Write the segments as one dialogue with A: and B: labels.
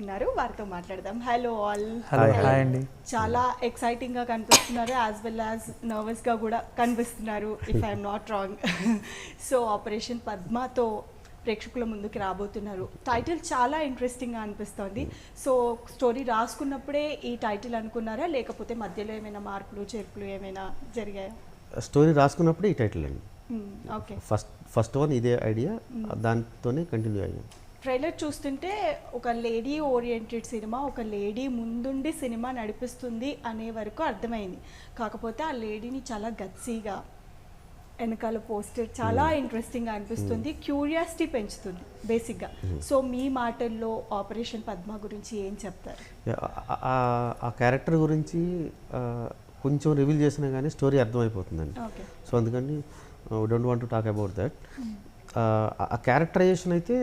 A: ఉన్నారు వారితో మాట్లాడదాం. Hello all.
B: హాయ్ అండి.
A: చాలా ఎక్సైటింగ్ గా కనిపిస్తున్నారు, యాజ్ వెల్ యాజ్ నర్వస్ గా కూడా కనిపిస్తున్నారు, if I'm not wrong. So operation పద్మతో ప్రేక్షకుల ముందుకు రాబోతున్నారు. టైటిల్ చాలా ఇంట్రెస్టింగ్గా అనిపిస్తోంది. సో స్టోరీ రాసుకున్నప్పుడే ఈ టైటిల్ అనుకున్నారా, లేకపోతే మధ్యలో ఏమైనా మార్పులు చేర్పులు ఏమైనా జరిగాయా?
C: స్టోరీ రాసుకున్నప్పుడే ఈ టైటిల్ అండి.
A: ఓకే,
C: ఫస్ట్ వన్ ఇదే ఐడియా, దాంతోనే కంటిన్యూ అయ్యాం.
A: ట్రైలర్ చూస్తుంటే ఒక లేడీ ఓరియంటెడ్ సినిమా, ఒక లేడీ ముందుండి సినిమా నడిపిస్తుంది అనే వరకు అర్థమైంది. కాకపోతే ఆ లేడీని చాలా గట్సీగా, వెనకాల పోస్టర్ చాలా ఇంట్రెస్టింగ్గా అనిపిస్తుంది, క్యూరియాసిటీ పెంచుతుంది బేసిక్గా. సో మీ మాటల్లో ఆపరేషన్ పద్మ గురించి ఏం చెప్తారు?
C: ఆ క్యారెక్టర్ గురించి కొంచెం రివీల్ చేసినా కానీ స్టోరీ అర్థమైపోతుందండి.
A: ఓకే,
C: సో అందుకని we don't want to talk about that. ఆ క్యారెక్టరైజేషన్ అయితే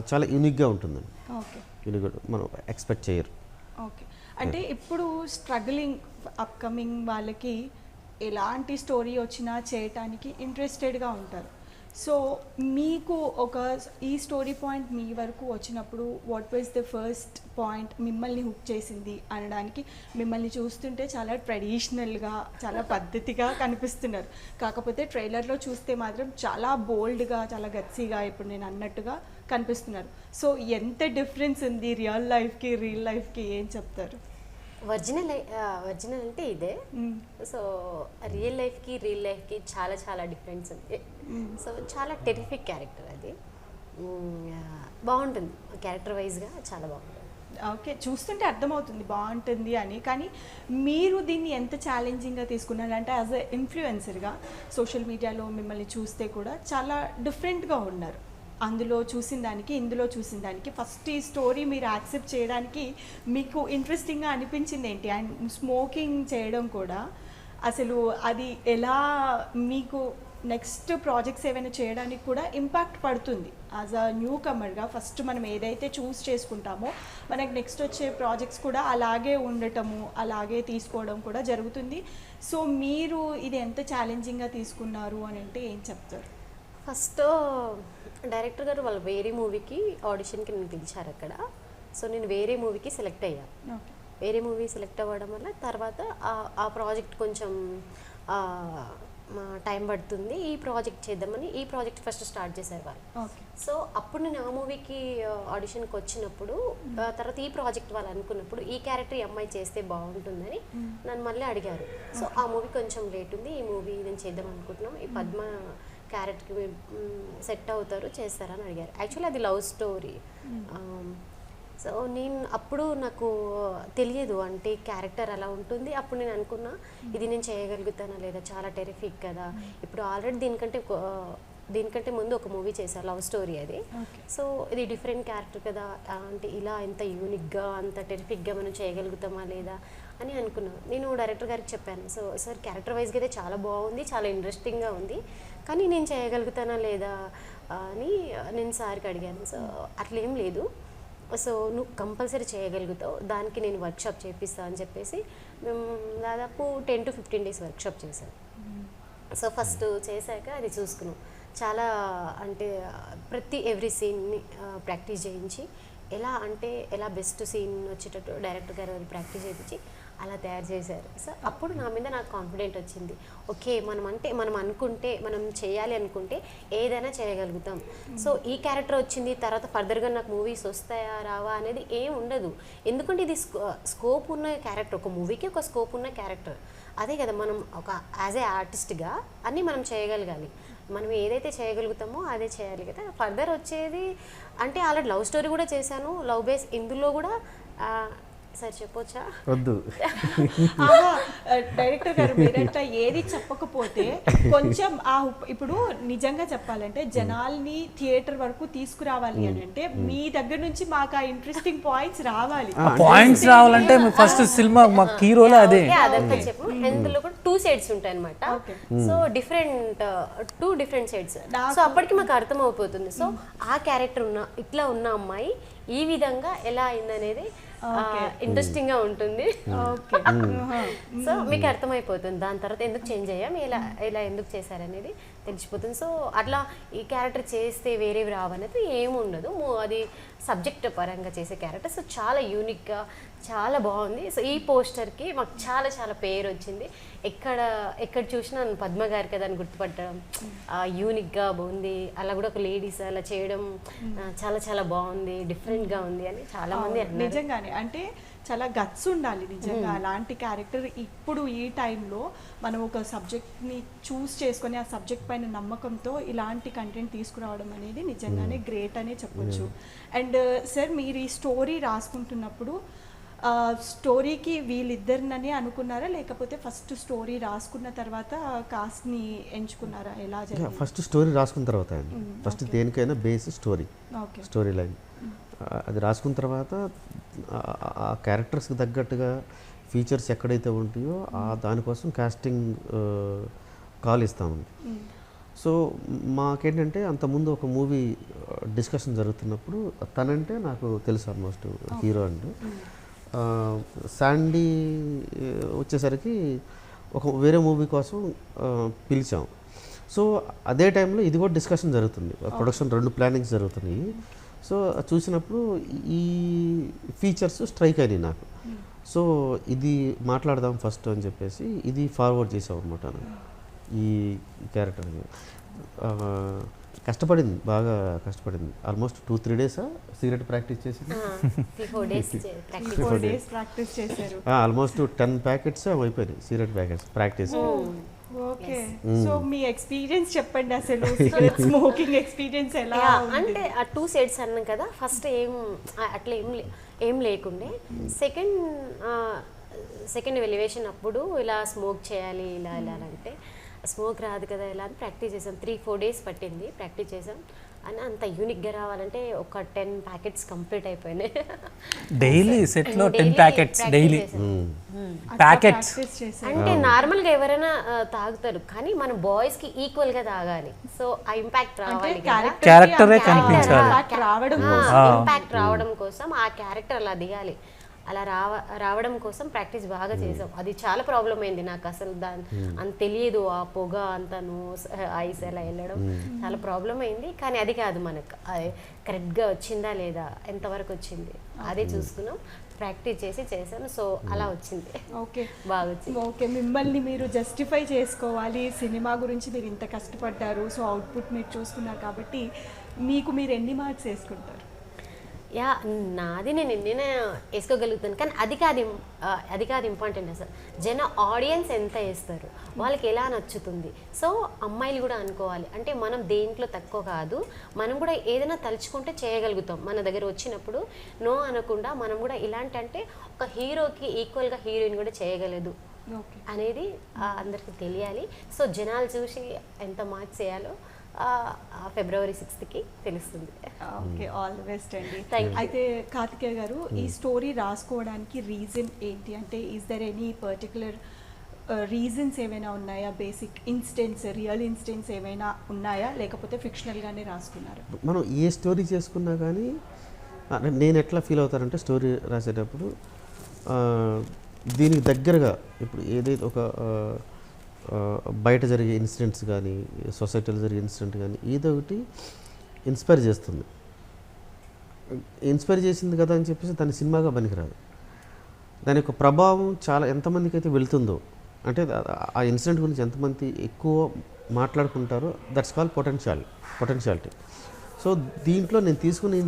C: చాలా యూనిక్గా ఉంటుందండి.
A: ఓకే,
C: యూనిక్గా మనం ఎక్స్పెక్ట్ చేయరు.
A: ఓకే. అంటే ఇప్పుడు స్ట్రగ్లింగ్ అప్కమింగ్ వాళ్ళకి ఎలాంటి స్టోరీ వచ్చినా చేయటానికి ఇంట్రెస్టెడ్గా ఉంటారు. సో మీకు ఈ స్టోరీ పాయింట్ మీ వరకు వచ్చినప్పుడు what was the first point మిమ్మల్ని హుక్ చేసింది అనడానికి? మిమ్మల్ని చూస్తుంటే చాలా ట్రెడిషనల్గా, చాలా పద్ధతిగా కనిపిస్తున్నారు. కాకపోతే ట్రైలర్లో చూస్తే మాత్రం చాలా బోల్డ్గా, చాలా గట్సీగా, ఇప్పుడు నేను అన్నట్టుగా కనిపిస్తున్నారు. సో ఎంత డిఫరెన్స్ ఉంది రియల్ లైఫ్కి ఏం చెప్తారు?
D: ఒరిజినల్ అంటే ఇదే. సో రియల్ లైఫ్కి చాలా చాలా డిఫరెన్స్ ఉంది. సో చాలా టెరిఫిక్ క్యారెక్టర్ అది. బాగుంటుంది, క్యారెక్టర్ వైజ్గా చాలా బాగుంటుంది.
A: ఓకే, చూస్తుంటే అర్థమవుతుంది బాగుంటుంది అని. కానీ మీరు దీన్ని ఎంత ఛాలెంజింగ్గా తీసుకున్నారంటే, యాజ్ ఎ ఇన్ఫ్లుయెన్సర్గా సోషల్ మీడియాలో మిమ్మల్ని చూస్తే కూడా చాలా డిఫరెంట్గా ఉన్నారు. అందులో చూసిన దానికి ఇందులో చూసిన దానికి ఫస్ట్ ఈ స్టోరీ మీరు యాక్సెప్ట్ చేయడానికి మీకు ఇంట్రెస్టింగ్గా అనిపించింది ఏంటి? అండ్ స్మోకింగ్ చేయడం కూడా అసలు అది ఎలా మీకు నెక్స్ట్ ప్రాజెక్ట్స్ ఏమైనా చేయడానికి కూడా ఇంపాక్ట్ పడుతుంది? యాజ్ అ న్యూ కమర్గా ఫస్ట్ మనం ఏదైతే చూస్ చేసుకుంటామో మనకు నెక్స్ట్ వచ్చే ప్రాజెక్ట్స్ కూడా అలాగే ఉండటము, అలాగే తీసుకోవడం కూడా జరుగుతుంది. సో మీరు ఇది ఎంత ఛాలెంజింగ్గా తీసుకున్నారు అని అంటే ఏం చెప్తారు?
D: ఫస్ట్ డైరెక్టర్ గారు వాళ్ళ వేరే మూవీకి ఆడిషన్కి నన్ను పిలిచారు అక్కడ. సో నేను వేరే మూవీకి సెలెక్ట్ అయ్యాను. వేరే మూవీ సెలెక్ట్ అవ్వడం వల్ల తర్వాత ఆ ప్రాజెక్ట్ కొంచెం టైం పడుతుంది, ఈ ప్రాజెక్ట్ చేద్దామని ఈ ప్రాజెక్ట్ ఫస్ట్ స్టార్ట్ చేశారు వాళ్ళు. సో అప్పుడు నేను ఆ మూవీకి ఆడిషన్కి వచ్చినప్పుడు తర్వాత ఈ ప్రాజెక్ట్ వాళ్ళు అనుకున్నప్పుడు ఈ క్యారెక్టర్ ఈ అమ్మాయి చేస్తే బాగుంటుందని నన్ను మళ్ళీ అడిగారు. సో ఆ మూవీ కొంచెం లేట్ ఉంది, ఈ మూవీ నేను చేద్దాం అనుకుంటున్నాం, ఈ పద్మ క్యారెక్టర్కి సెట్ అవుతారు, చేస్తారని అడిగారు. యాక్చువల్లీ అది లవ్ స్టోరీ. సో నేను అప్పుడు నాకు తెలియదు అంటే క్యారెక్టర్ అలా ఉంటుంది. అప్పుడు నేను అనుకున్నా ఇది నేను చేయగలుగుతానా లేదా, చాలా టెరిఫిక్ కదా. ఇప్పుడు ఆల్రెడీ దీనికంటే ముందు ఒక మూవీ చేశారు, లవ్ స్టోరీ అది. సో ఇది డిఫరెంట్ క్యారెక్టర్ కదా, అంటే ఇలా ఎంత యూనిక్గా అంత టెరిఫిక్గా మనం చేయగలుగుతామా లేదా అని అనుకున్నాను. నేను డైరెక్టర్ గారికి చెప్పాను, సో సార్ క్యారెక్టర్ వైజ్గా అయితే చాలా బాగుంది, చాలా ఇంట్రెస్టింగ్గా ఉంది, కానీ నేను చేయగలుగుతానా లేదా అని నేను సార్కి అడిగాను. సో అట్లేం లేదు, సో నువ్వు కంపల్సరీ చేయగలుగుతావు, దానికి నేను వర్క్షాప్ చేపిస్తాను అని చెప్పేసి మేము దాదాపు 10 to 15 days వర్క్షాప్ చేశాను. సో ఫస్ట్ చేశాక అది చూసుకున్నాం, చాలా అంటే ఎవ్రీ సీన్ని ప్రాక్టీస్ చేయించి ఎలా బెస్ట్ సీన్ వచ్చేటట్టు డైరెక్టర్ గారు అది ప్రాక్టీస్ చేయించి అలా తయారు చేశారు. సో అప్పుడు నా మీద నాకు కాన్ఫిడెంట్ వచ్చింది. ఓకే, మనం అనుకుంటే, మనం చేయాలి అనుకుంటే ఏదైనా చేయగలుగుతాం. సో ఈ క్యారెక్టర్ వచ్చింది, తర్వాత ఫర్దర్గా నాకు మూవీస్ వస్తాయా రావా అనేది ఏం ఉండదు. ఎందుకంటే ఇది స్కోప్ ఉన్న క్యారెక్టర్, ఒక మూవీకి ఒక స్కోప్ ఉన్న క్యారెక్టర్. అదే కదా, మనం ఒక యాజ్ ఏ ఆర్టిస్ట్గా అన్నీ మనం చేయగలగాలి. మనం ఏదైతే చేయగలుగుతామో అదే చేయాలి కదా. ఫర్దర్ వచ్చేది అంటే ఆల్రెడీ లవ్ స్టోరీ కూడా చేశాను, లవ్ బేస్. ఇందులో కూడా సార్ చెప్పొచ్చా?
C: వద్దు.
A: డైరెక్టర్ గారు మీరంతా ఏది చెప్పకపోతే కొంచెం ఇప్పుడు నిజంగా చెప్పాలంటే జనాల్ని థియేటర్ వరకు తీసుకురావాలి అని అంటే మీ దగ్గర నుంచి మాకు ఆ ఇంట్రెస్టింగ్ పాయింట్స్ రావాలి.
B: పాయింట్స్ రావాలంటే ఫస్ట్ సినిమా మాకు హీరోలో అదే
D: అదంతా చెప్పు. ఇందులో కూడా 2 sides ఉంటాయి అనమాట. So two different sides. So అప్పటికి మాకు అర్థం అయిపోతుంది. సో ఆ క్యారెక్టర్ ఇట్లా ఉన్న అమ్మాయి ఈ విధంగా ఎలా అయిందనేది ఇంట్రెస్టింగ్ గా ఉంటుంది.
A: ఓకే.
D: సో మీకు అర్థమైపోతుంది దాని తర్వాత ఎందుకు చేంజ్ అయ్యాం, ఇలా ఎందుకు చేశారనేది తెలిసిపోతుంది. సో అట్లా ఈ క్యారెక్టర్ చేస్తే వేరేవి రావనేది ఏముండదు, అది సబ్జెక్ట్ పరంగా చేసే క్యారెక్టర్. సో చాలా యూనిక్గా చాలా బాగుంది. సో ఈ పోస్టర్కి మాకు చాలా చాలా పేరు వచ్చింది. ఎక్కడ చూసినా పద్మ గారి కదా అని గుర్తుపట్టడం, యూనిక్గా బాగుంది, అలా కూడా ఒక లేడీస్ అలా చేయడం చాలా చాలా బాగుంది, డిఫరెంట్గా ఉంది అని చాలా మంది అన్నారు.
A: నిజంగానే అంటే చాలా గట్స్ ఉండాలి నిజంగా అలాంటి క్యారెక్టర్. ఇప్పుడు ఈ టైంలో మనం ఒక సబ్జెక్ట్ని చూస్ చేసుకొని ఆ సబ్జెక్ట్ పైన నమ్మకంతో ఇలాంటి కంటెంట్ తీసుకురావడం అనేది నిజంగానే గ్రేట్ అనే చెప్పొచ్చు. అండ్ సార్ మీరు ఈ స్టోరీ రాసుకుంటున్నప్పుడు స్టోరీకి వీళ్ళిద్దరినని అనుకున్నారా, లేకపోతే ఫస్ట్ స్టోరీ రాసుకున్న తర్వాత కాస్ట్ని ఎంచుకున్నారా, ఎలా జరిగింది?
C: ఫస్ట్ స్టోరీ రాసుకున్న తర్వాత అండి. ఫస్ట్ దేనికైనా బేస్ స్టోరీ లైన్. అది రాసుకున్న తర్వాత ఆ క్యారెక్టర్స్కి తగ్గట్టుగా ఫీచర్స్ ఎక్కడైతే ఉంటాయో దానికోసం కాస్టింగ్ కాల్ ఇస్తామండి. సో మాకేంటంటే అంతకుముందు ఒక మూవీ డిస్కషన్ జరుగుతున్నప్పుడు తనంటే నాకు తెలుసు ఆల్మోస్ట్ హీరో అండి. శాండీ వచ్చేసరికి వేరే మూవీ కోసం పిలిచాం. సో అదే టైంలో ఇది కూడా డిస్కషన్ జరుగుతుంది, ప్రొడక్షన్ 2 ప్లానింగ్స్ జరుగుతున్నాయి. సో చూసినప్పుడు ఈ ఫీచర్స్ స్ట్రైక్ అయినాయి నాకు. సో ఇది మాట్లాడదాం ఫస్ట్ అని చెప్పేసి ఇది ఫార్వర్డ్ చేసాం అనమాట. ఈ క్యారెక్టర్ కష్టపడింది, బాగా కష్టపడింది. ఆల్మోస్ట్ 2-3 days సిగరెట్ ప్రాక్టీస్ చేసింది.
A: 4 days ప్రాక్టీస్ చేశారు.
C: ఆల్మోస్ట్ 10 ప్యాకెట్స్ అయిపోయినాయి cigarette packets practice.
A: Okay. So మీ ఎక్స్పీరియన్స్ చెప్పండి, అసలు సిగరెట్ స్మోకింగ్ ఎక్స్పీరియన్స్ ఎలా
D: అంటే ఆ 2 sides అన్నాం కదా. ఫస్ట్ అట్లా ఏం లేకుండే. సెకండ్ ఎలివేషన్ అప్పుడు ఇలా స్మోక్ చేయాలి ఇలా అంటే స్మోక్ రాదు కదా ఇలా అని ప్రాక్టీస్ చేసాం. 3-4 days పట్టింది ప్రాక్టీస్ చేసాం. అని అంత యూనిక్గా రావాలంటే ఒక 10 ప్యాకెట్స్ కంప్లీట్ అయిపోయినాయి.
B: డైలీ సెట్లో 10 ప్యాకెట్స్ డైలీ ప్యాకెట్స్
D: అంటే నార్మల్గా ఎవరైనా తాగుతారు, కానీ మన బాయ్స్కి ఈక్వల్గా తాగాలి. సో ఆ ఇంపాక్ట్ రావాలి,
B: క్యారెక్టరే కనిపించాలి.
D: ఇంపాక్ట్ రావడం కోసం ఆ క్యారెక్టర్ అలా దిగాలి. అలా రావడం కోసం ప్రాక్టీస్ బాగా చేసాం. అది చాలా ప్రాబ్లం అయింది నాకు, అసలు అంత తెలియదు. ఆ పొగ అంతా నోస్ ఐస్ అలా వెళ్ళడం చాలా ప్రాబ్లం అయింది. కానీ అది కాదు, మనకు కరెక్ట్గా వచ్చిందా లేదా, ఎంతవరకు వచ్చింది అదే చూసుకున్నాం, ప్రాక్టీస్ చేసాం. సో అలా వచ్చింది.
A: ఓకే,
D: బాగా వచ్చింది.
A: ఓకే, మిమ్మల్ని మీరు జస్టిఫై చేసుకోవాలి, సినిమా గురించి మీరు ఇంత కష్టపడ్డారు, సో అవుట్పుట్ మీరు చూసుకున్నారు కాబట్టి మీరు ఎన్ని మార్క్స్ వేసుకుంటారు?
D: నాది నేను ఎన్నైనా వేసుకోగలుగుతాను, కానీ అది కాదు ఇంపార్టెంట్. అసలు ఆడియన్స్ ఎంత వేస్తారు, వాళ్ళకి ఎలా నచ్చుతుంది. సో అమ్మాయిలు కూడా అనుకోవాలి, అంటే మనం దేంట్లో తక్కువ కాదు, మనం కూడా ఏదైనా తలుచుకుంటే చేయగలుగుతాం. మన దగ్గర వచ్చినప్పుడు నో అనకుండా మనం కూడా ఇలాంటి అంటే ఒక హీరోకి ఈక్వల్గా హీరోయిన్ కూడా చేయగలదు అనేది అందరికీ తెలియాలి. సో జనాలు చూసి ఎంత మార్క్స్ వేయాలో February 6th తెలుస్తుంది.
A: ఓకే, ఆల్ ది బెస్ట్ అండి. అయితే కార్తికేయ గారు, ఈ స్టోరీ రాసుకోవడానికి రీజన్ ఏంటి? అంటే is there any particular reasons ఏమైనా ఉన్నాయా? బేసిక్ ఇన్సిడెంట్స్, రియల్ ఇన్సిడెంట్స్ ఏమైనా ఉన్నాయా, లేకపోతే ఫిక్షనల్గానే రాసుకున్నారా?
C: మనం ఏ స్టోరీ చేసుకున్నా కానీ నేను ఎట్లా ఫీల్ అవుతానంటే స్టోరీ రాసేటప్పుడు దీనికి దగ్గరగా ఇప్పుడు ఏదైతే ఒక బయట జరిగే ఇన్సిడెంట్స్ కానీ సొసైటీలో జరిగే ఇన్సిడెంట్ కానీ ఏదో ఒకటి ఇన్స్పైర్ చేస్తుంది. ఇన్స్పైర్ చేసింది కదా అని చెప్పేసి దాని సినిమాగా పనికిరాదు. దాని యొక్క ప్రభావం చాలా ఎంతమందికి అయితే వెళ్తుందో, అంటే ఆ ఇన్సిడెంట్ గురించి ఎంతమంది ఎక్కువ మాట్లాడుకుంటారో, దట్స్ కాల్ పొటెన్షియాలిటీ. సో దీంట్లో నేను తీసుకున్న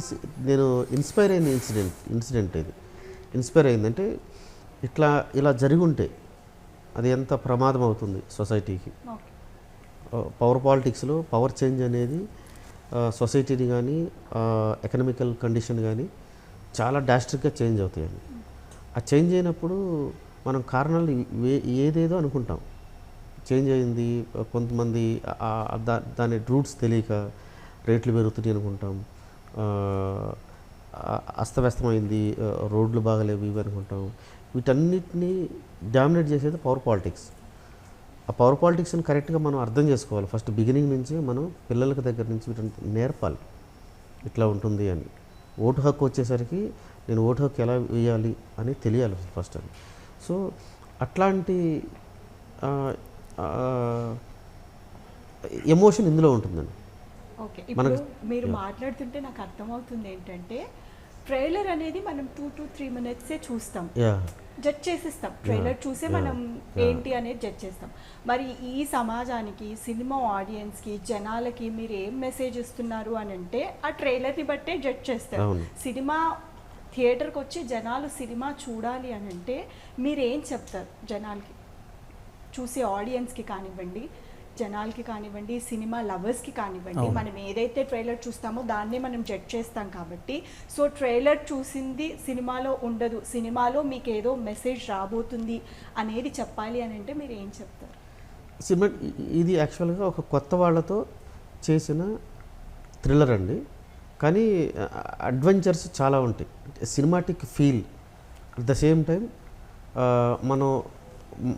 C: నేను ఇన్స్పైర్ అయిన ఇన్సిడెంట్ ఇది ఇన్స్పైర్ అయిందంటే ఇలా జరిగి ఉంటే అది ఎంత ప్రమాదం అవుతుంది సొసైటీకి. పవర్ పాలిటిక్స్లో పవర్ చేంజ్ అనేది సొసైటీని కానీ ఎకనామికల్ కండిషన్ కానీ చాలా డ్రాస్టిక్గా చేంజ్ అవుతాయండి. ఆ చేంజ్ అయినప్పుడు మనం కారణాలు ఏదేదో అనుకుంటాం. చేంజ్ అయింది, కొంతమంది దాని రూట్స్ తెలియక రేట్లు పెరుగుతున్నాయి అనుకుంటాం, అస్తవ్యస్తమైంది, రోడ్లు బాగలేవు ఇవి అనుకుంటాం. వీటన్నిటినీ డామినేట్ చేసేది పవర్ పాలిటిక్స్. ఆ పవర్ పాలిటిక్స్ని కరెక్ట్గా మనం అర్థం చేసుకోవాలి. ఫస్ట్ బిగినింగ్ నుంచి మనం పిల్లలకి దగ్గర నుంచి వీటిని నేర్పాలి, ఇట్లా ఉంటుంది అని. ఓటు హక్కు వచ్చేసరికి నేను ఓటు హక్కు ఎలా వేయాలి అని తెలియాలి ఫస్ట్ అని. సో అట్లాంటి ఎమోషన్ ఇందులో ఉంటుందండి.
A: ఓకే, ఇప్పుడు మీరు మాట్లాడుతుంటే నాకు అర్థమవుతుంది ఏంటంటే ట్రైలర్ అనేది మనం 2 to 3 minutes చూస్తాం, జడ్జ్ చేసేస్తాం. ట్రైలర్ చూసే మనం ఏంటి అనేది జడ్జ్ చేస్తాం. మరి ఈ సమాజానికి, సినిమా ఆడియన్స్కి, జనాలకి మీరు ఏం మెసేజ్ ఇస్తున్నారు అని అంటే ఆ ట్రైలర్ని బట్టే జడ్జ్ చేస్తారు. సినిమా థియేటర్కి వచ్చి జనాలు సినిమా చూడాలి అని అంటే మీరు ఏం చెప్తారు జనాలకి, చూసే ఆడియన్స్కి కానివ్వండి, జనాలకి కానివ్వండి, సినిమా లవర్స్కి కానివ్వండి? మనం ఏదైతే ట్రైలర్ చూస్తామో దాన్నే మనం జడ్జ్ చేస్తాం కాబట్టి, సో ట్రైలర్ చూసింది సినిమాలో ఉండదు, సినిమాలో మీకు ఏదో మెసేజ్ రాబోతుంది అనేది చెప్పాలి అని అంటే మీరు ఏం చెప్తారు?
C: సినిమా ఇది యాక్చువల్గా ఒక కొత్త వాళ్ళతో చేసిన థ్రిల్లర్ అండి, కానీ అడ్వెంచర్స్ చాలా ఉంటాయి. Cinematic feel at the same time మనం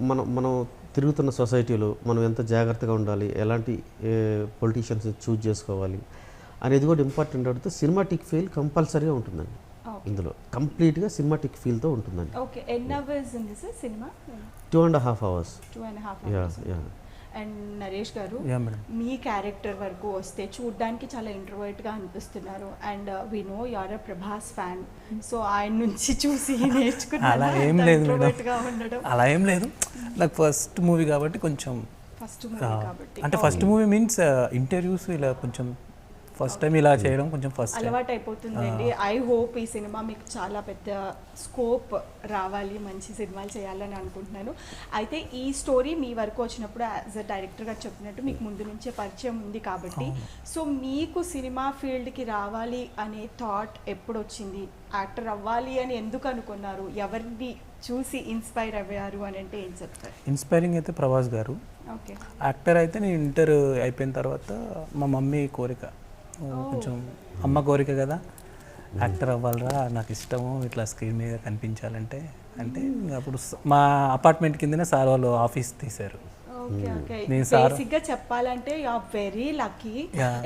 C: మనం మనం తిరుగుతున్న సొసైటీలో మనం ఎంత జాగ్రత్తగా ఉండాలి, ఎలాంటి పొలిటీషియన్స్ చూజ్ చేసుకోవాలి అనేది కూడా ఇంపార్టెంట్. అవుతుంది సినిమాటిక్ ఫీల్ కంపల్సరీగా ఉంటుందండి ఇందులో, కంప్లీట్గా సినిమాటిక్ ఫీల్తో ఉంటుందండి.
A: ఓకే, ఎన్ని అవర్స్ ఉంది sir cinema?
C: 2.5 hours.
A: 2.5 hours. And Naresh గారు, మీ క్యారెక్టర్ వరకు వస్తే చూడ్డానికి చాలా ఇంట్రోవర్ట్గా అనిపిస్తున్నారు. And we know you are a Prabhas fan, so ఆయన నుంచి చూసి నేర్చుకున్నారు.
B: అలా ఏం లేదు
A: ఇంట్రోవర్ట్గా ఉండడం.
B: అలా ఏం లేదు, నాకు ఫస్ట్ మూవీ కాబట్టి కొంచెం
A: ఫస్ట్ మూవీ కాబట్టి,
B: అంటే ఫస్ట్ మూవీ మీన్స్ ఇంటర్వ్యూస్ ఇలా కొంచెం ఫస్ట్ టైం ఇలా చేయడం కొంచెం ఫస్ట్
A: అలవాటు అయిపోతుందండి. ఐ హోప్ ఈ సినిమా మీకు చాలా పెద్ద స్కోప్ రావాలి, మంచి సినిమాలు చేయాలని అనుకుంటున్నాను. అయితే ఈ స్టోరీ మీ వరకు వచ్చినప్పుడు యాజ్ అ డైరెక్టర్గా చెప్పినట్టు మీకు ముందు నుంచే పరిచయం ఉంది కాబట్టి, సో మీకు సినిమా ఫీల్డ్కి రావాలి అనే థాట్ ఎప్పుడు వచ్చింది? యాక్టర్ అవ్వాలి అని ఎందుకు అనుకున్నారు? ఎవరిని చూసి ఇన్స్పైర్ అయ్యారు అని అంటే ఏం చెప్తారు?
B: ఇన్స్పైరింగ్ అయితే ప్రభాస్ గారు.
A: ఓకే,
B: యాక్టర్ అయితే నేను ఇంటర్ అయిపోయిన తర్వాత మా మమ్మీ కోరిక, కొంచెం అమ్మ కోరిక కదా, యాక్టర్ అవ్వాలరా, నాకు ఇష్టము ఇట్లా స్క్రీన్ మీద కనిపించాలంటే. అంటే అప్పుడు మా అపార్ట్మెంట్ కిందనే సార్ వాళ్ళు ఆఫీస్ తీశారు.
A: ఓకే ఓకే, బేసిక్గా చెప్పాలంటే యు ఆర్ వెరీ లక్కీ.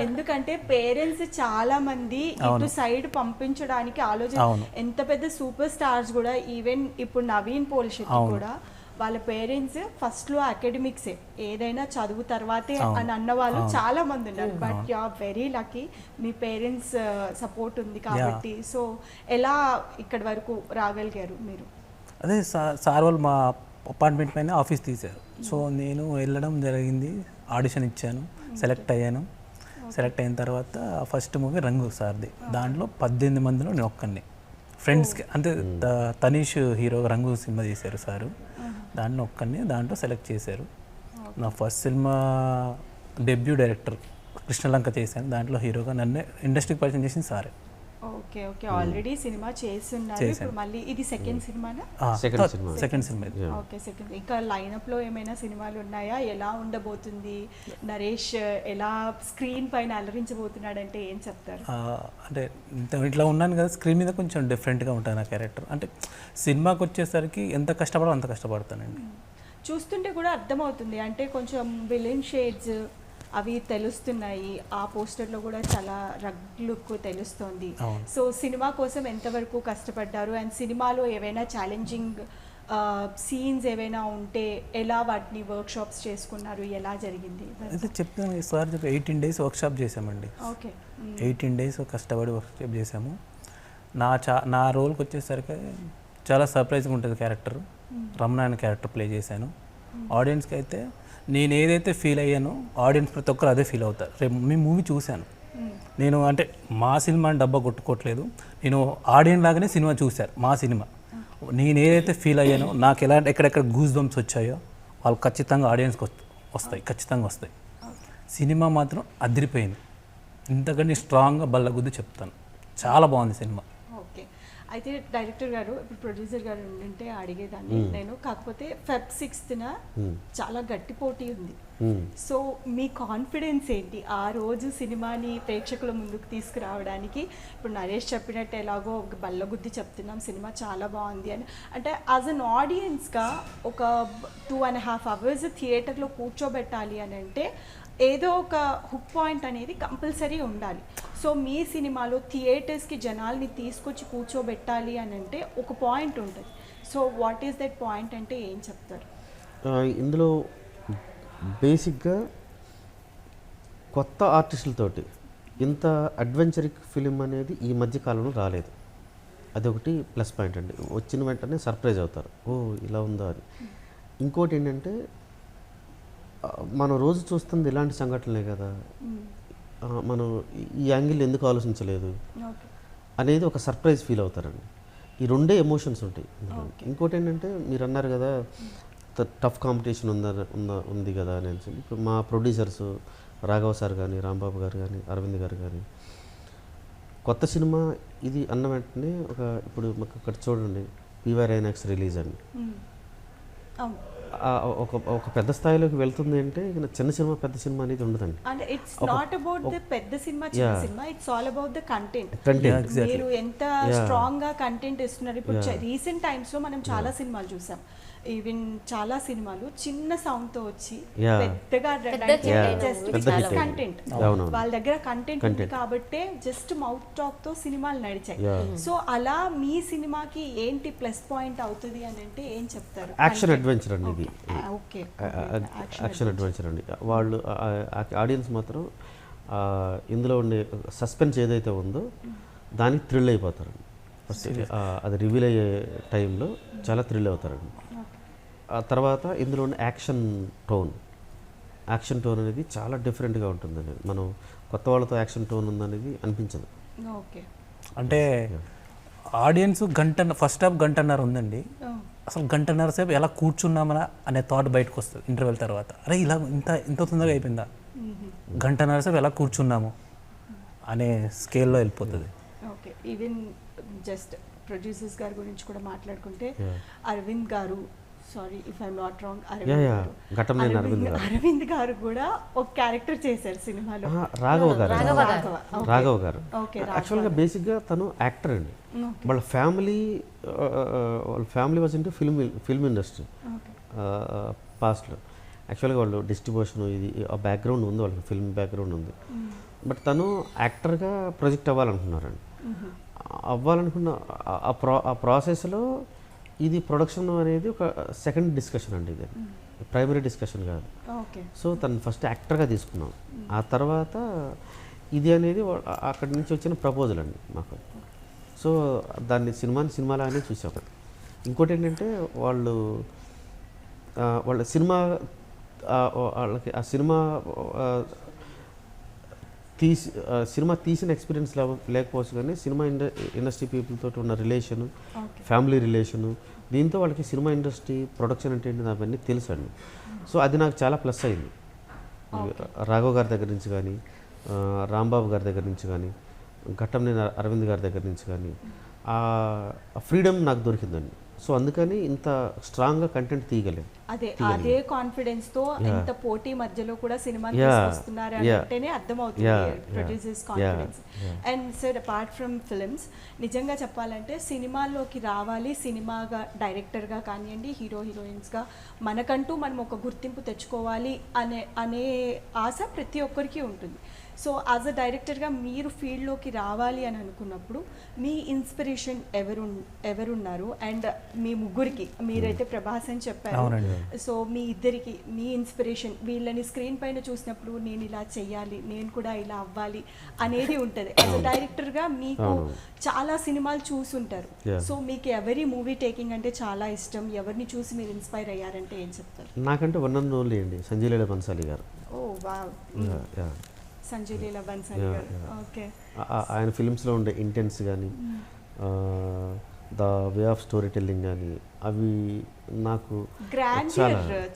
A: ఎందుకంటే పేరెంట్స్ చాలా మంది ఇటు సైడ్ పంపించడానికి ఆలోచన, ఎంత పెద్ద సూపర్ స్టార్స్ కూడా, ఈవెన్ ఇప్పుడు నవీన్ పోల్ శెట్టి కూడా వాళ్ళ పేరెంట్స్ ఫస్ట్లో అకాడమిక్సే, ఏదైనా చదువు తర్వాతే అని అన్న వాళ్ళు చాలా మంది ఉన్నారు. But you are very lucky, మీ పేరెంట్స్ సపోర్ట్ ఉంది కాబట్టి. సో ఎలా ఇక్కడి వరకు రాగలిగారు మీరు?
B: అదే సార్ వాళ్ళు మా అపార్ట్మెంట్ పైన ఆఫీస్ తీశారు. సో నేను వెళ్ళడం జరిగింది, ఆడిషన్ ఇచ్చాను, సెలెక్ట్ అయ్యాను. సెలెక్ట్ అయిన తర్వాత ఫస్ట్ మూవీ రంగు సార్ది, దాంట్లో 18 మందిలో నేను ఒక్కడిని. ఫ్రెండ్స్కి అంటే తనీష్ హీరో రంగు సినిమా తీశారు సారు, దాంట్లో ఒక్కడిని దాంట్లో సెలెక్ట్ చేశారు. నా first cinema debut director Krishnalanka చేశాను, దాంట్లో హీరోగా నన్ను ఇండస్ట్రీకి పరిచయం చేసింది సారే.
A: ఓకే ఓకే, ఆల్రెడీ సినిమా చేస్తున్నారు, ఇప్పుడు మళ్ళీ ఇది second cinema?
B: Second cinema.
A: Okay, second. ఇంకా లైనప్ లో ఏమైనా సినిమాలు ఉన్నాయా? ఎలా ఉండబోతుంది నరేష్? ఎలా స్క్రీన్ పైన అలరించబోతున్నాడంటే ఏం చెప్తారు?
B: అంటే ఇట్లా ఉన్నాను కదా, స్క్రీన్ మీద కొంచెం డిఫరెంట్గా ఉంటుంది నా క్యారెక్టర్. అంటే సినిమాకి వచ్చేసరికి ఎంత కష్టపడో అంత కష్టపడతానండి.
A: చూస్తుంటే కూడా అర్థమవుతుంది, అంటే కొంచెం విలన్ షేడ్స్ అవి తెలుస్తున్నాయి, ఆ పోస్టర్లో కూడా చాలా రగ్ లుక్ తెలుస్తుంది. సో సినిమా కోసం ఎంతవరకు కష్టపడ్డారు? అండ్ సినిమాలో ఏవైనా ఛాలెంజింగ్ సీన్స్ ఏవైనా ఉంటే ఎలా వాటిని వర్క్ షాప్స్ చేసుకున్నారు? ఎలా జరిగింది?
B: అయితే చెప్తాను సార్, 18 days వర్క్ షాప్ చేసామండి.
A: ఓకే,
B: 18 days కష్టపడి వర్క్ షాప్ చేసాము. నా రోల్కి వచ్చేసరికి చాలా సర్ప్రైజ్గా ఉంటుంది క్యారెక్టర్. రమణ అనే క్యారెక్టర్ ప్లే చేశాను. ఆడియన్స్కి అయితే నేను ఏదైతే ఫీల్ అయ్యానో ఆడియన్స్ ప్రతి ఒక్కరు అదే ఫీల్ అవుతారు. రేపు మీ మూవీ చూశాను నేను, అంటే మా సినిమాని డబ్బా కొట్టుకోవట్లేదు, నేను ఆడియన్స్ లాగానే సినిమా చూశారు. మా సినిమా నేను ఏదైతే ఫీల్ అయ్యానో, నాకు ఎలాంటి ఎక్కడెక్కడ గూస్ బంప్స్ వచ్చాయో వాళ్ళు ఖచ్చితంగా ఆడియన్స్కి వస్తాయి, ఖచ్చితంగా వస్తాయి. సినిమా మాత్రం అదిరిపోయింది, ఇంతకంటే స్ట్రాంగ్గా బల్లగుద్ది చెప్తాను. చాలా బాగుంది సినిమా.
A: ఓకే, అయితే డైరెక్టర్ గారు, ఇప్పుడు ప్రొడ్యూసర్ గారు ఉంటే అడిగేదాన్ని నేను, కాకపోతే Feb 6th చాలా గట్టి పోటీ ఉంది. సో మీ కాన్ఫిడెన్స్ ఏంటి ఆ రోజు సినిమాని ప్రేక్షకుల ముందుకు తీసుకురావడానికి? ఇప్పుడు నరేష్ చెప్పినట్టు ఎలాగో ఒక బల్లగుద్ది చెప్తున్నాం, సినిమా చాలా బాగుంది అని. అంటే యాజ్ అన్ ఆడియన్స్గా ఒక 2.5 hours థియేటర్లో కూర్చోబెట్టాలి అని అంటే ఏదో ఒక హుక్ పాయింట్ అనేది కంపల్సరీ ఉండాలి. సో మీ సినిమాలో థియేటర్స్కి జనాల్ని తీసుకొచ్చి కూర్చోబెట్టాలి అని అంటే ఒక పాయింట్ ఉంటుంది. So what is that point అంటే ఏం చెప్తారు?
C: ఇందులో బేసిక్గా కొత్త ఆర్టిస్టులతోటి ఇంత అడ్వెంచరిక్ ఫిలిం అనేది ఈ మధ్య కాలంలో రాలేదు. అదొకటి ప్లస్ పాయింట్ అండి. వచ్చిన వెంటనే సర్ప్రైజ్ అవుతారు, ఓ ఇలా ఉందా అని. ఇంకోటి ఏంటంటే మనం రోజు చూస్తుంది ఇలాంటి సంఘటనలే కదా, మనం ఈ యాంగిల్ ఎందుకు ఆలోచించలేదు అనేది ఒక సర్ప్రైజ్ ఫీల్ అవుతారండి. ఈ రెండే ఎమోషన్స్ ఉంటాయి. ఇంకోటి ఏంటంటే మీరు అన్నారు కదా టఫ్ కాంపిటీషన్ ఉంది కదా అని. ఇప్పుడు మా ప్రొడ్యూసర్స్ రాఘవ సార్ కానీ, రాంబాబు గారు కానీ, అరవింద్ గారు కానీ, కొత్త సినిమా ఇది అన్న వెంటనే ఇప్పుడు మాకు ఇక్కడ చూడండి పీవీఆర్ ఐనాక్స్ రిలీజ్ అండి. ఒక పెద్ద స్థాయిలోకి వెళ్తుంది అంటే చిన్న సినిమా పెద్ద సినిమా అనేది ఉండదండి.
A: అంటే ఇట్స్ నాట్ అబౌట్ ద పెద్ద సినిమా చిన్న cinema, it's all about the content. మీరు ఎంత స్ట్రాంగ్ గా కంటెంట్ ఇస్తున్నారు. ఇప్పుడు రీసెంట్ టైమ్స్ లో మనం చాలా సినిమాలు చూసాం, ఈవెన్ చాలా సినిమాలు చిన్న సౌండ్ తో వచ్చి పెద్దగా కంటెంట్, వాళ్ళ దగ్గర కంటెంట్ ఉంది కాబట్టి జస్ట్ మౌత్ టాక్ తో సినిమాలు నడిచాయి. సో అలా మీ సినిమాకి ఏంటి ప్లస్ పాయింట్ అవుతుంది అని అంటే ఏం చెప్తారు?
C: యాక్షన్ అడ్వెంచర్ అండి ఇది.
A: ఓకే,
C: యాక్షన్ అడ్వెంచర్ అండి. వాళ్ళు ఆడియన్స్ మాత్రం ఇందులో ఉండే సస్పెన్స్ ఏదైతే ఉందో దానికి థ్రిల్ అయిపోతారండి. ఫస్ట్ అది రివీల్ అయ్యే టైంలో చాలా థ్రిల్ అవుతారండి. ఆ తర్వాత ఇందులో ఉన్న యాక్షన్ టోన్ అనేది చాలా డిఫరెంట్గా ఉంటుందండి. మనం కొత్త వాళ్ళతో యాక్షన్ టోన్ ఉందనేది అనిపించదు.
A: ఓకే,
B: అంటే ఆడియన్స్ ఫస్ట్ హాఫ్ గంటన్నర ఉందండి, అసలు గంటన్నర సేపు ఎలా కూర్చున్నామనా అనే థాట్ బయటకు వస్తుంది ఇంటర్వెల్ తర్వాత. అరే ఇలా ఇంత తొందరగా అయిపోయిందా, గంటన్నర సేపు ఎలా కూర్చున్నాము అనే స్కేల్లో వెళ్ళిపోతుంది.
A: ఓకే, ఈవెన్ జస్ట్ ప్రొడ్యూసర్స్ గారి గురించి కూడా మాట్లాడుకుంటే అరవింద్ గారు, sorry if I'm not wrong, Aravind గారు కూడా ఒక క్యారెక్టర్ చేశారు సినిమాలో.
C: రాఘవ గారు యాక్చువల్గా బేసిక్గా తను యాక్టర్ అండి. వాళ్ళ family was into film industry పాస్ట్లో. యాక్చువల్గా వాళ్ళు డిస్ట్రిబ్యూషన్ ఇది ఆ బ్యాక్గ్రౌండ్ ఉంది, వాళ్ళకి ఫిల్మ్ బ్యాక్గ్రౌండ్ ఉంది. బట్ తను యాక్టర్గా ప్రొజెక్ట్ అవ్వాలనుకున్నారండి. అవ్వాలనుకున్న ఆ ప్రాసెస్లో ఇది ప్రొడక్షన్ అనేది ఒక సెకండ్ డిస్కషన్ అండి, ఇది ప్రైమరీ డిస్కషన్ కాదు. సో తను ఫస్ట్ యాక్టర్గా తీసుకున్నాం, ఆ తర్వాత ఇది అనేది అక్కడి నుంచి వచ్చిన ప్రపోజల్ అండి మాకు. సో దాన్ని సినిమాలానే చూసాం. ఇంకోటి ఏంటంటే వాళ్ళ వాళ్ళకి ఆ సినిమా తీసిన ఎక్స్పీరియన్స్ లేకపోవచ్చు, కానీ సినిమా ఇండస్ట్రీ పీపుల్ తోటి ఉన్న రిలేషను, ఫ్యామిలీ రిలేషను, దీంతో వాళ్ళకి సినిమా ఇండస్ట్రీ ప్రొడక్షన్ అంటే ఏంటి అవన్నీ తెలుసు అండి. సో అది నాకు చాలా ప్లస్ అయింది. రాఘవ్ గారి దగ్గర నుంచి కానీ, రాంబాబు గారి దగ్గర నుంచి కానీ, ఘట్టంనేని అరవింద్ గారి దగ్గర నుంచి కానీ ఆ ఫ్రీడమ్ నాకు దొరికిందండి. సో అందుకని ఇంత స్ట్రాంగ్గా కంటెంట్ తీయగలేదు.
A: అదే కాన్ఫిడెన్స్ తో ఇంత పోటీ మధ్యలో కూడా సినిమా తీసుకొస్తున్నారు అంటేనే అర్థమవుతుంది producers confidence. And sir, apart from films, నిజంగా చెప్పాలంటే సినిమాల్లోకి రావాలి, సినిమాగా డైరెక్టర్గా కానివ్వండి, హీరోయిన్స్గా మనకంటూ మనం ఒక గుర్తింపు తెచ్చుకోవాలి అనే ఆశ ప్రతి ఒక్కరికి ఉంటుంది. సో యాజ్ అ డైరెక్టర్గా మీరు ఫీల్డ్లోకి రావాలి అని అనుకున్నప్పుడు మీ ఇన్స్పిరేషన్ ఎవరున్నారు? అండ్ మీ ముగ్గురికి, మీరైతే ప్రభాస్ అని చెప్పారు, సో మీ ఇద్దరికి మీ ఇన్స్పిరేషన్, వీళ్ళని స్క్రీన్ పైన చూసినప్పుడు నేను ఇలా చెయ్యాలి, నేను కూడా ఇలా అవ్వాలి అనేది ఉంటుంది. యాజ్ అ డైరెక్టర్గా మీకు చాలా సినిమాలు చూసుంటారు, సో మీకు ఎవరి మూవీ టేకింగ్ అంటే చాలా ఇష్టం, ఎవరిని చూసి మీరు ఇన్స్పైర్ అయ్యారంటే ఏం చెప్తారు?
C: నాకంటే వన్ అండ్ ఓన్లీ అండి సంజయ్ లీలా బన్సాలి గారు.
A: ఓ వావ్, సంజయ్ లీలా బన్సాలి గారు. ఓకే,
C: ఆయన ఫిల్మ్స్లో ఉండే ఇంటెన్స్ కానీ, the way of story telling కానీ, అవి నాకు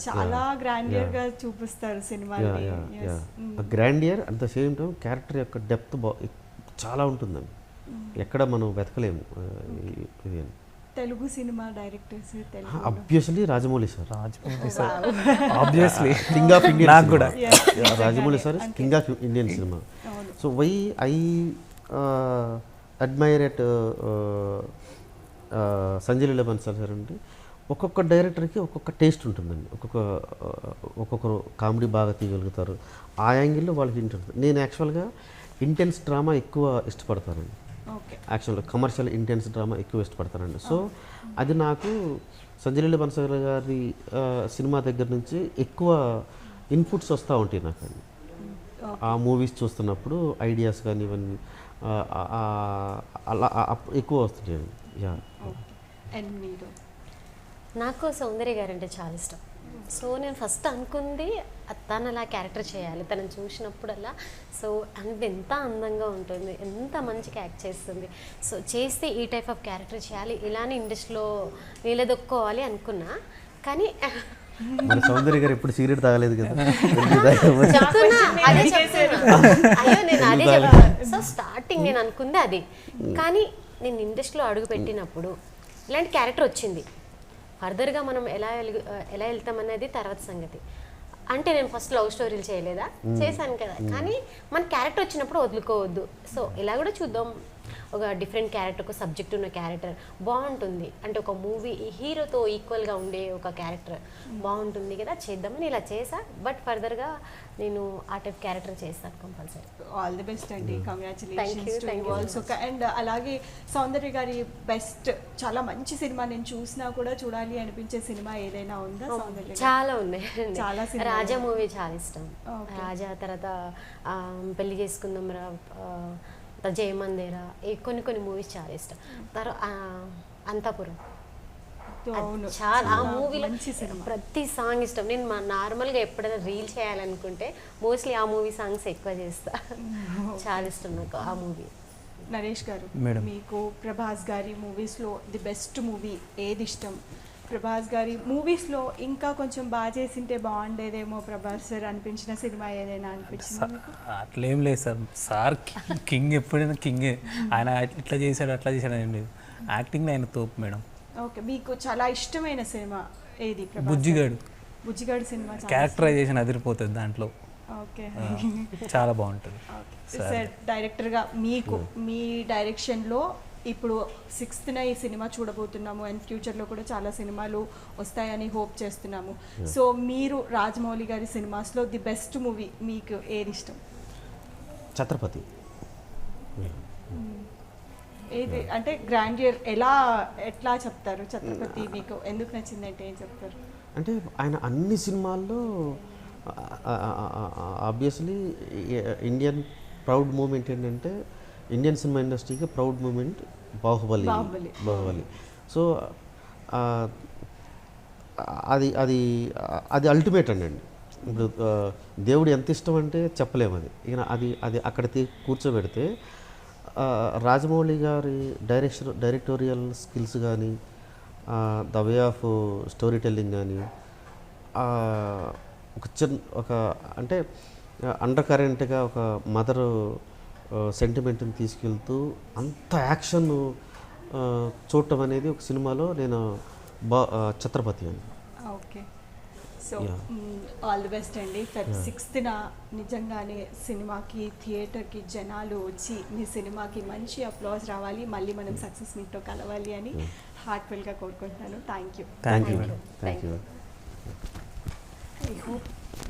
A: చాలా గ్రాండియర్ గా చూపిస్తారు సినిమాని.
C: Grandeur at the same time character యొక్క డెప్త్ చాలా ఉంటుందండి, ఎక్కడ మనం వెతకలేము. ఇది
A: Telugu cinema directors
C: obviously Rajamouli sir.
B: Obviously
C: king of Indian
B: నాకు కూడా
C: Rajamouli sir king of Indian cinema. So why I admire at Sanjay Leela Bhansali sir అంటే ఒక్కొక్క డైరెక్టర్కి ఒక్కొక్క టేస్ట్ ఉంటుందండి. ఒక్కొక్కరు కామెడీ బాగా తీయగలుగుతారు, ఆ యాంగిల్లో వాళ్ళకి ఉంటుంది. నేను యాక్చువల్గా ఇంటెన్స్ డ్రామా ఎక్కువ ఇష్టపడతానండి.
A: ఓకే.
C: యాక్చువల్గా కమర్షియల్ ఇంటెన్స్ డ్రామా ఎక్కువ ఇష్టపడతానండి. సో అది నాకు సంజయ్ లీలా బన్సాగర్ గారి సినిమా దగ్గర నుంచి ఎక్కువ ఇన్పుట్స్ వస్తూ ఉంటాయి నాకు అండి. ఆ మూవీస్ చూస్తున్నప్పుడు ఐడియాస్ కానీ ఇవన్నీ అలా ఎక్కువ వస్తుంటాయండి. యా.
A: అండ్ మీరు?
D: నాకు సౌందర్య గారు అంటే చాలా ఇష్టం. సో నేను ఫస్ట్ అనుకుంది తను అలా క్యారెక్టర్ చేయాలి, తనని చూసినప్పుడల్లా. సో అంటే ఎంత అందంగా ఉంటుంది, ఎంత మంచిగా యాక్ట్ చేస్తుంది. సో చేస్తే ఈ టైప్ ఆఫ్ క్యారెక్టర్ చేయాలి, ఇలానే ఇండస్ట్రీలో నిలదొక్కోవాలి అనుకున్నా. కానీ
C: మరి సౌందర్య గారు ఎప్పుడు సిగరెట్ తాగలేదు కదా.
D: చెప్తున్నా, అదే చెప్తున్నా. అయ్యో నేను అదే చెప్తున్నా. సో స్టార్టింగ్ నేను అనుకుంది అది. కానీ నేను ఇండస్ట్రీలో అడుగు పెట్టినప్పుడు ఇలాంటి క్యారెక్టర్ వచ్చింది. ఫర్దర్గా మనం ఎలా వెళ్తామనేది తర్వాత సంగతి. అంటే నేను ఫస్ట్ లవ్ స్టోరీలు చేయలేదా, చేశాను కదా. కానీ మన క్యారెక్టర్ వచ్చినప్పుడు వదులుకోవద్దు. సో ఇలా కూడా చూద్దాం, ఒక డిఫరెంట్ క్యారెక్టర్, ఒక సబ్జెక్ట్ ఉన్న క్యారెక్టర్ బాగుంటుంది అంటే ఒక మూవీ హీరోతో ఈక్వల్గా ఉండే ఒక క్యారెక్టర్ బాగుంటుంది కదా, చేద్దామని ఇలా చేసా. బట్ ఫర్దర్గా నేను ఆ టైప్ క్యారెక్టర్ చేస్తాను కంపల్సరీ.
A: ఆల్ ది బెస్ట్ అండి, congratulations to
D: Thank
A: you
D: you.
A: Also. And అలాగే సౌందర్య గారి బెస్ట్ చాలా మంచి సినిమా, నేను చూసినా కూడా చూడాలి అనిపించే సినిమా ఏదైనా ఉందా సౌందర్య గారి?
D: చాలా ఉన్నాయి.
A: చాలా సినిమాలు.
D: రాజా మూవీ చాలా ఇష్టం.
A: Okay.
D: రాజా తర్వాత పెళ్లి చేసుకుందాం రా, జయమందేరా, ఈ కొన్ని మూవీస్ చాలా ఇష్టం. తర్వాత అంతాపురం
A: అవును,
D: చాలా, ఆ మూవీలో
A: మంచి సినిమా.
D: ప్రతి సాంగ్ ఇష్టం. నేను నార్మల్గా ఎప్పుడైనా రీల్ చేయాలనుకుంటే మోస్ట్లీ ఆ మూవీ సాంగ్స్ ఎక్కువ చేస్తా. చాలా ఇష్టం నాకు ఆ మూవీ.
A: నరేష్ గారు,
B: మేడం.
A: మీకు ప్రభాస్ గారి మూవీస్లో ది బెస్ట్ మూవీ ఏది ఇష్టం? ప్రభాస్ గారి మూవీస్లో ఇంకా కొంచెం బాగా చేసింటే బాగుండేదేమో ప్రభాస్ సార్ అనిపించిన సినిమా ఏదైనా అనిపించింది మీకు?
B: అట్లేం లేదు సార్. సార్ కింగ్, ఎప్పుడైనా కింగే. ఆయన ఇట్లా చేశాడు అట్లా చేశాడు ఏం లేదు, యాక్టింగ్లో ఆయన తోపు మేడం.
A: ఓకే, మీకు చాలా ఇష్టమైన సినిమా ఏది? ప్రభాస్
B: బుజ్జిగాడు
A: బుజ్జిగాడు సినిమా చాలా
B: క్యారెక్టరైజేషన్ అదిరిపోతుంది దాంట్లో.
A: ఓకే.
B: చాలా బాగుంటుంది.
A: సార్ డైరెక్టర్గా మీకు మీ డైరెక్షన్లో ఇప్పుడు 6th ఈ సినిమా చూడబోతున్నాము అండ్ ఫ్యూచర్లో కూడా చాలా సినిమాలు వస్తాయని హోప్ చేస్తున్నాము. సో మీరు రాజమౌళి గారి సినిమాస్లో ది బెస్ట్ మూవీ మీకు ఏది ఇష్టం?
C: ఛత్రపతి.
A: ఏది అంటే గ్రాండియర్ ఎట్లా చెప్తారు? ఛత్రపతి మీకు ఎందుకు నచ్చిందంటే ఏం చెప్తారు?
C: అంటే ఆయన అన్ని సినిమాల్లో ఆబ్వియస్లీ ఇండియన్ ప్రౌడ్ మూమెంట్ ఏంటంటే, ఇండియన్ సినిమా ఇండస్ట్రీకి ప్రౌడ్ మూమెంట్ బాహుబలి. సో అది అది అది అల్టిమేట్ అండి. ఇప్పుడు దేవుడు ఎంత ఇష్టం అంటే చెప్పలేము అది. ఇక అది అక్కడ కూర్చోబెడితే రాజమౌళి గారి డైరెక్టోరియల్ స్కిల్స్ కానీ, the way of story telling కానీ, ఒక అంటే అండర్ కరెంట్గా ఒక మదర్ సెంటిమెంట్ని తీసుకెళ్తూ అంత యాక్షన్ చూడటం అనేది ఒక సినిమాలో నేను ఛత్రపతి అండి.
A: Okay. So all the best అండి. Feb 6th నిజంగానే సినిమాకి థియేటర్కి జనాలు వచ్చి మీ సినిమాకి మంచి అప్లాజ్ రావాలి, మళ్ళీ మనం సక్సెస్ మీట్తో కలవాలి అని హార్ట్ఫుల్గా కోరుకుంటున్నాను. Thank you.
C: Thank you.
D: Thank you.
C: Thank you.
A: I hope